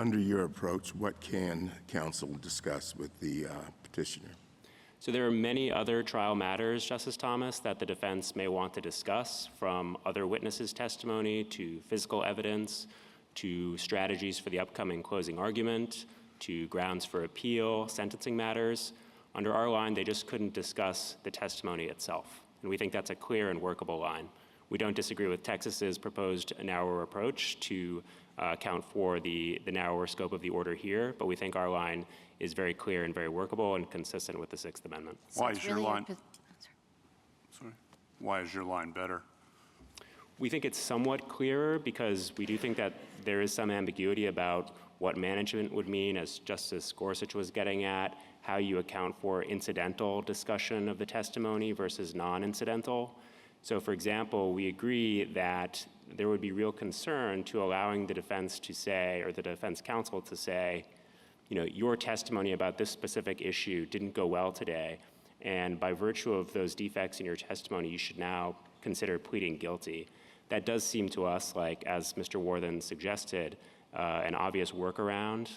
under your approach, what can counsel discuss with the petitioner? So there are many other trial matters, Justice Thomas, that the defense may want to discuss, from other witnesses' testimony to physical evidence to strategies for the upcoming closing argument to grounds for appeal, sentencing matters. Under our line, they just couldn't discuss the testimony itself. And we think that's a clear and workable line. We don't disagree with Texas's proposed narrower approach to account for the narrower scope of the order here, but we think our line is very clear and very workable and consistent with the Sixth Amendment. Why is your line? Sorry. Why is your line better? We think it's somewhat clearer because we do think that there is some ambiguity about what management would mean, as Justice Gorsuch was getting at, how you account for incidental discussion of the testimony versus non-incidental. So, for example, we agree that there would be real concern to allowing the defense to say, or the defense counsel to say, you know, your testimony about this specific issue didn't go well today, and by virtue of those defects in your testimony, you should now consider pleading guilty. That does seem to us like, as Mr. Worthen suggested, an obvious workaround,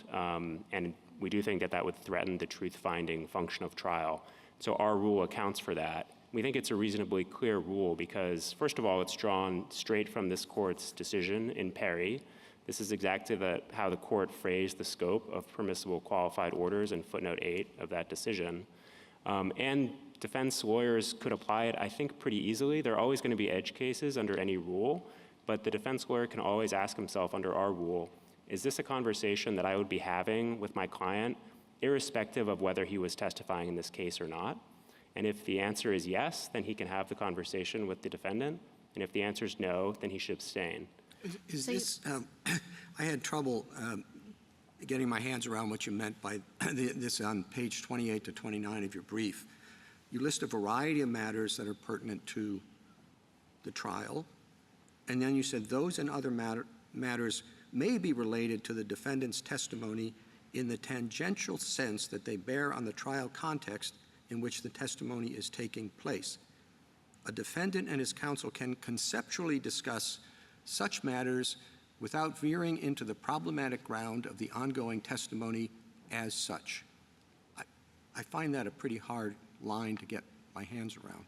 and we do think that that would threaten the truth-finding function of trial. So our rule accounts for that. We think it's a reasonably clear rule because, first of all, it's drawn straight from this court's decision in Perry. This is exactly how the court phrased the scope of permissible qualified orders in footnote 8 of that decision. And defense lawyers could apply it, I think, pretty easily. There are always going to be edge cases under any rule, but the defense lawyer can always ask himself under our rule, is this a conversation that I would be having with my client, irrespective of whether he was testifying in this case or not? And if the answer is yes, then he can have the conversation with the defendant. And if the answer is no, then he should abstain. Is this, I had trouble getting my hands around what you meant by this on page 28 to 29 of your brief. You list a variety of matters that are pertinent to the trial, and then you said those and other matters may be related to the defendant's testimony in the tangential sense that they bear on the trial context in which the testimony is taking place. A defendant and his counsel can conceptually discuss such matters without veering into the problematic ground of the ongoing testimony as such. I find that a pretty hard line to get my hands around.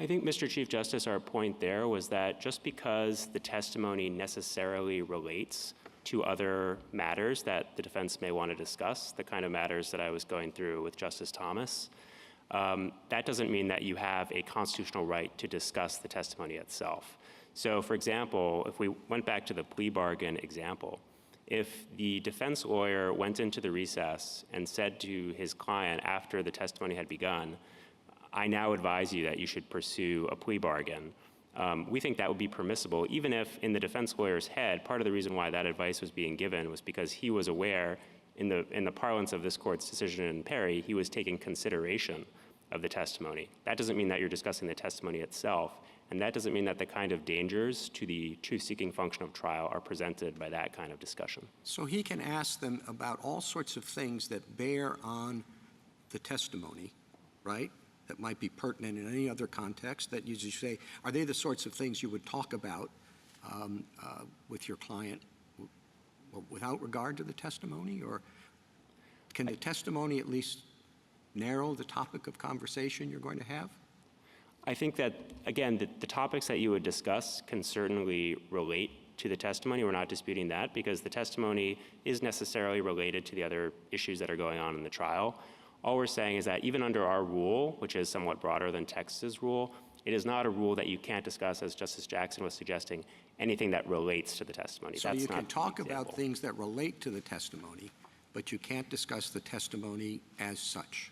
I think, Mr. Chief Justice, our point there was that just because the testimony necessarily relates to other matters that the defense may want to discuss, the kind of matters that I was going through with Justice Thomas, that doesn't mean that you have a constitutional right to discuss the testimony itself. So, for example, if we went back to the plea bargain example, if the defense lawyer went into the recess and said to his client after the testimony had begun, I now advise you that you should pursue a plea bargain, we think that would be permissible, even if in the defense lawyer's head, part of the reason why that advice was being given was because he was aware, in the parlance of this court's decision in Perry, he was taking consideration of the testimony. That doesn't mean that you're discussing the testimony itself, and that doesn't mean that the kind of dangers to the truth-seeking function of trial are presented by that kind of discussion. So he can ask them about all sorts of things that bear on the testimony, right? That might be pertinent in any other context, that you just say, are they the sorts of things you would talk about with your client without regard to the testimony? Or can the testimony at least narrow the topic of conversation you're going to have? I think that, again, the topics that you would discuss can certainly relate to the testimony. We're not disputing that because the testimony is necessarily related to the other issues that are going on in the trial. All we're saying is that even under our rule, which is somewhat broader than Texas's rule, it is not a rule that you can't discuss, as Justice Jackson was suggesting, anything that relates to the testimony. So That's you not can talk the example. about things that relate to the testimony, but you can't discuss the testimony as such.